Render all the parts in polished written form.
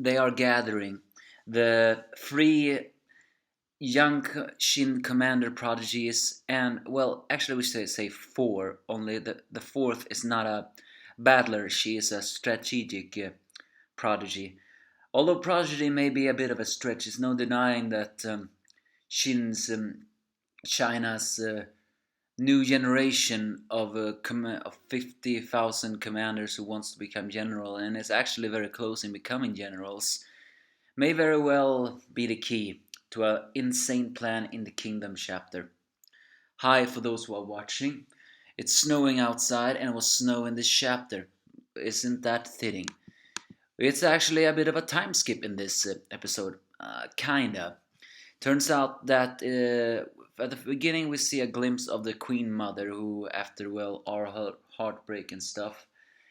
they are gathering. The three young Shin commander prodigies, and well, actually we say four. Only the fourth is not a battler; she is a strategic prodigy. Although prodigy may be a bit of a stretch, there's no denying that Shin's China's new generation of 50,000 commanders who wants to become general and is actually very close in becoming generals may very well be the key to an insane plan in the Kingdom chapter. Hi for those who are watching. It's snowing outside and it was snow in this chapter. Isn't that fitting? It's actually a bit of a time skip in this episode. Kinda. Turns out that at the beginning we see a glimpse of the Queen Mother who, after, well, all her heartbreak and stuff,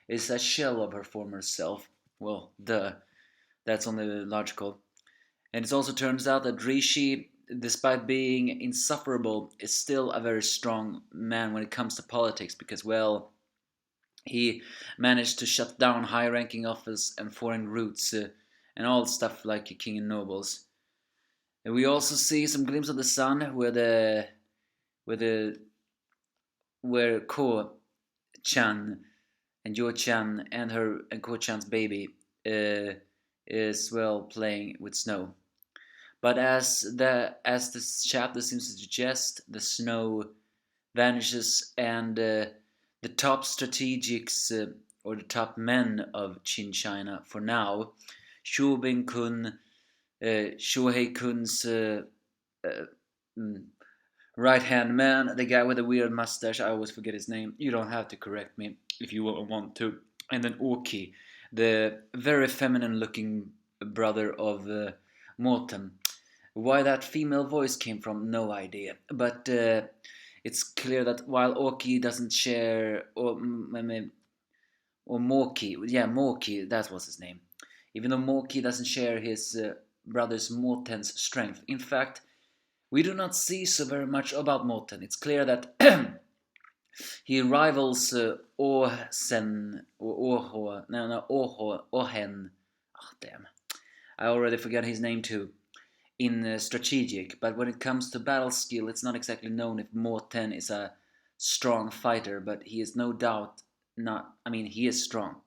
is a shell of her former self. Well, that's only logical. And it also turns out that Rishi, despite being insufferable, is still a very strong man when it comes to politics because, well, he managed to shut down high-ranking office and foreign roots and all stuff like king and nobles. And we also see some glimpse of the sun where the where Ko Chan and Jo Chan and her and Ko Chan's baby is, well, playing with snow. But as this chapter seems to suggest, the snow vanishes and the top strategics or the top men of Qin China for now, Shu Bin Kun, Shuhei Kun's uh, mm, right hand man, the guy with the weird mustache, I always forget his name. You don't have to correct me if you want to. And then Oki, the very feminine looking brother of Morten. Why that female voice came from, no idea. But it's clear that while Oki doesn't share, or Moki, yeah, Moki, that was his name. Even though Moki doesn't share his brother's Morten's strength. In fact, we do not see so very much about Morten. It's clear that he rivals Orsen, or Orho, no, Orho, Ohen. Oh, damn. I already forgot his name too. In strategic, but when it comes to battle skill, it's not exactly known if Morten is a strong fighter, but he is no doubt not. I mean, he is strong.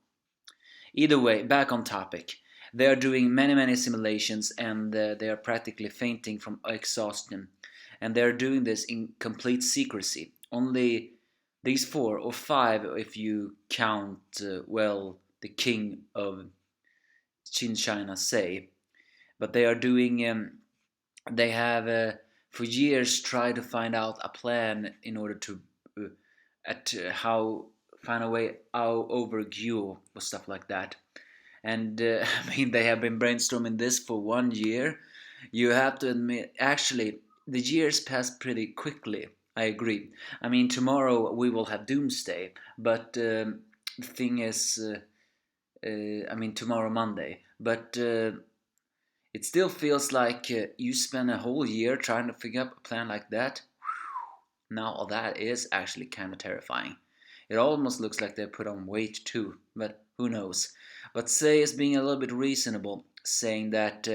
Either way, back on topic. They are doing many simulations and they are practically fainting from exhaustion. And they are doing this in complete secrecy. Only these four, or five if you count, well, the king of Qin China, say. But they are doing, they have for years tried to find out a plan in order to at how find a way out over Gyu or stuff like that. And I mean, they have been brainstorming this for 1 year. You have to admit, actually, the years pass pretty quickly. I agree. I mean, tomorrow we will have Doomsday, but the thing is, I mean, tomorrow Monday, but it still feels like you spend a whole year trying to figure out a plan like that. Now that is actually kind of terrifying. It almost looks like they put on weight too, but who knows. But Say is being a little bit reasonable, saying that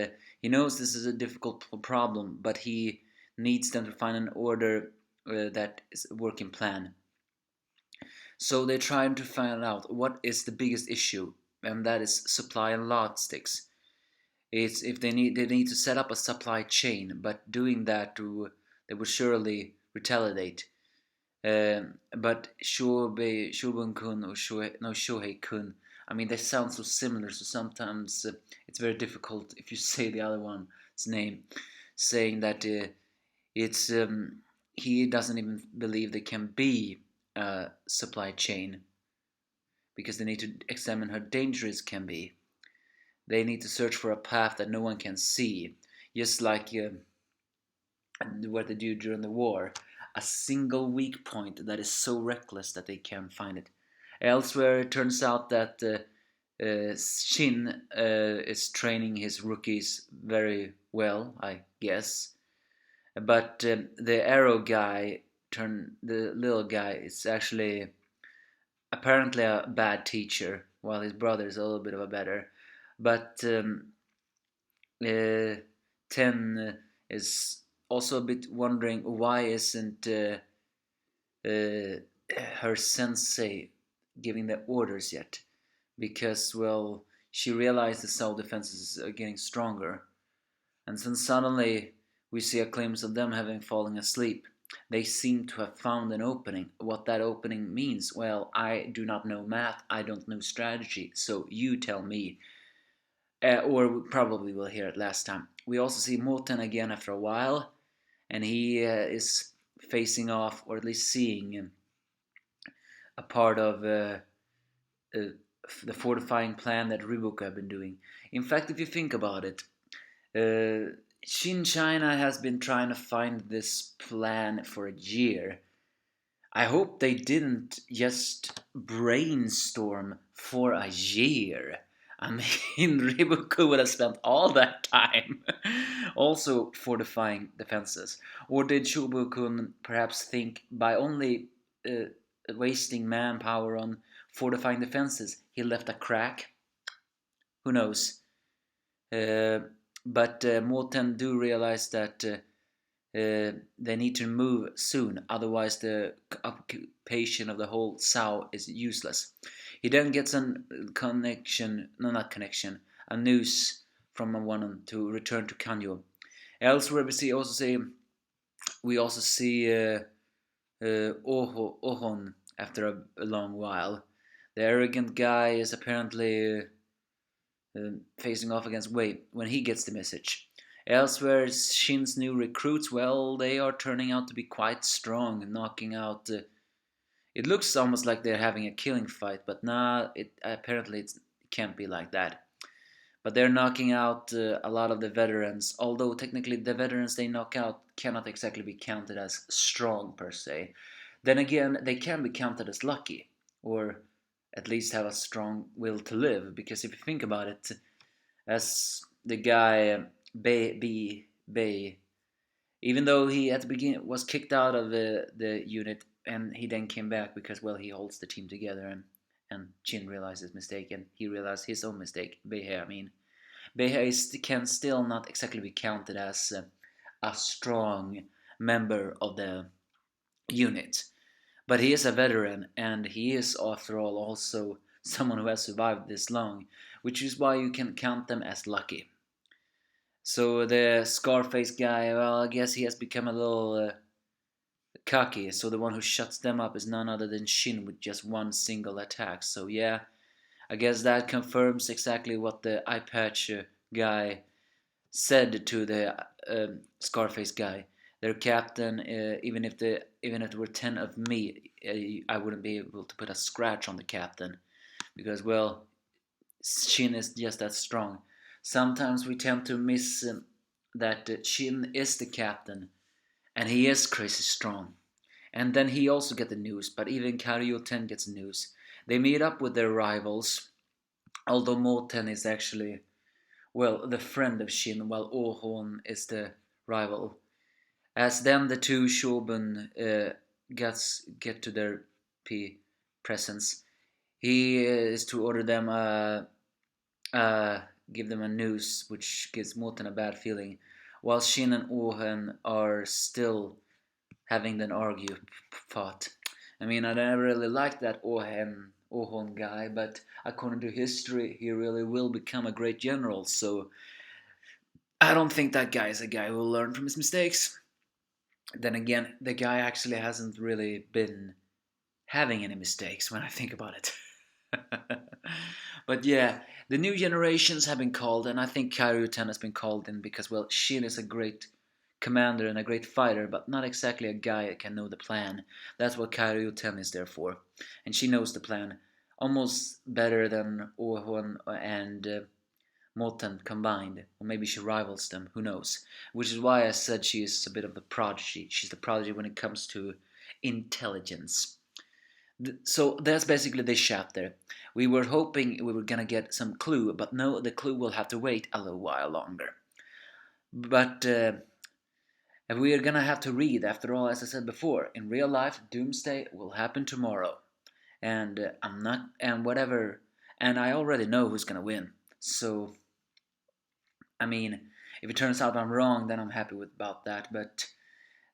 he knows this is a difficult problem, but he needs them to find an order that is a working plan. So they're trying to find out what is the biggest issue, and that is supply and logistics. It's if they need to set up a supply chain, but doing that they would surely retaliate. But Shobun-kun or Shohei-kun, I mean, they sound so similar, so sometimes it's very difficult if you say the other one's name, saying that it's he doesn't even believe there can be a supply chain because they need to examine how dangerous it can be. They need to search for a path that no one can see, just like what they do during the war. A single weak point that is so reckless that they can't find it. Elsewhere, it turns out that Shin is training his rookies very well, I guess. But the arrow guy, the little guy, is actually apparently a bad teacher, while his brother is a little bit of a better. But uh, Ten is also a bit wondering why isn't uh, her sensei giving the orders yet, because well she realized the South defenses are getting stronger, and then suddenly we see a glimpse of them having fallen asleep. They seem to have found an opening. What that opening means, well, I do not know math, I don't know strategy, so you tell me. Or we probably will hear it last time. We also see Morten again after a while, and he is facing off, or at least seeing a part of uh, the fortifying plan that Ribuka have been doing. In fact, if you think about it, Shin China has been trying to find this plan for a year. I hope they didn't just brainstorm for a year. I mean, Ribuku would have spent all that time also fortifying defenses. Or did Shobukun perhaps think by only uh, wasting manpower on fortifying defenses, he left a crack? Who knows? Uh, but Morten do realize that they need to move soon, otherwise the occupation of the whole Sao is useless. He then gets a connection, no, not connection, a news from one to return to Kanyo. Elsewhere, we also see Ohon after a long while. The arrogant guy is apparently facing off against Wei when he gets the message. Elsewhere, Shin's new recruits, well, they are turning out to be quite strong, knocking out. It looks almost like they're having a killing fight, but nah, it can't be like that. But they're knocking out a lot of the veterans, although technically the veterans they knock out cannot exactly be counted as strong per se. Then again, they can be counted as lucky, or at least have a strong will to live, because if you think about it, as the guy Bay, even though he at the beginning was kicked out of the unit, and he then came back because well he holds the team together, and Chin realized his mistake and he realized his own mistake. Behe, I mean, Behe can still not exactly be counted as a strong member of the unit, but he is a veteran and he is after all also someone who has survived this long, which is why you can count them as lucky. So the Scarface guy, well, I guess he has become a little cocky. So the one who shuts them up is none other than Shin with just one single attack. So yeah, I guess that confirms exactly what the eye patch guy said to the Scarface guy. Their captain, even if there were 10 of me, I wouldn't be able to put a scratch on the captain because well, Shin is just that strong. Sometimes we tend to miss that Shin is the captain and he is crazy strong. And then he also get the news, but even Karyo-ten gets news. They meet up with their rivals, although Mo-ten is actually, well, the friend of Shin, while Oh-hon is the rival. As then the two Shogun get to their presence, he is to order them uh, give them a news which gives Morten a bad feeling, while Shin and Ohen are still having an argue fought. I mean, I never really liked that Ohon guy, but according to history, he really will become a great general. So I don't think that guy is a guy who will learn from his mistakes. Then again, the guy actually hasn't really been having any mistakes when I think about it. But yeah, the new generations have been called, and I think Kairyutan has been called in because, well, Shin is a great commander and a great fighter, but not exactly a guy that can know the plan. That's what Kairyutan is there for. And she knows the plan almost better than Ohon and Moten combined. Or maybe she rivals them, who knows. Which is why I said she is a bit of a prodigy. She's the prodigy when it comes to intelligence. So that's basically this chapter. We were hoping we were gonna get some clue, but no, the clue will have to wait a little while longer. But we are gonna have to read, after all, as I said before, in real life, doomsday will happen tomorrow, and I'm not, and whatever, and I already know who's gonna win. So I mean, if it turns out I'm wrong, then I'm happy with about that. But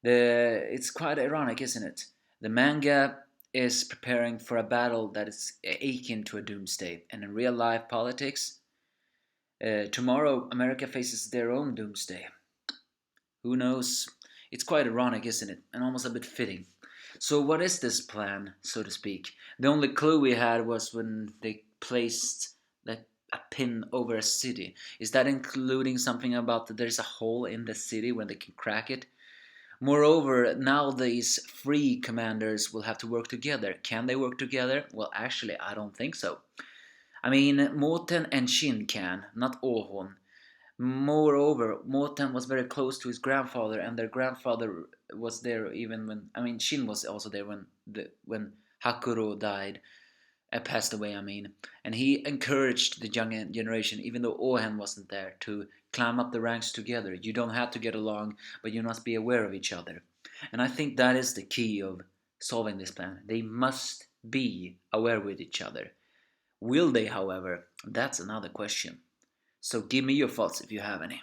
it's quite ironic, isn't it? The manga is preparing for a battle that is akin to a doomsday, and in real life politics, tomorrow America faces their own doomsday. Who knows? It's quite ironic, isn't it? And almost a bit fitting. So, what is this plan, so to speak? The only clue we had was when they placed that a pin over a city. Is that including something about that there's a hole in the city where they can crack it? Moreover, now these three commanders will have to work together. Can they work together? Well, actually, I don't think so. I mean, Morten and Shin can, not Orhon. Moreover, Morten was very close to his grandfather, and their grandfather was there even when I mean Shin was also there when Hakuro died, passed away. I mean, and he encouraged the young generation, even though Ohen wasn't there, to climb up the ranks together. You don't have to get along, but you must be aware of each other. And I think that is the key of solving this plan. They must be aware with each other. Will they, however? That's another question. So give me your thoughts if you have any.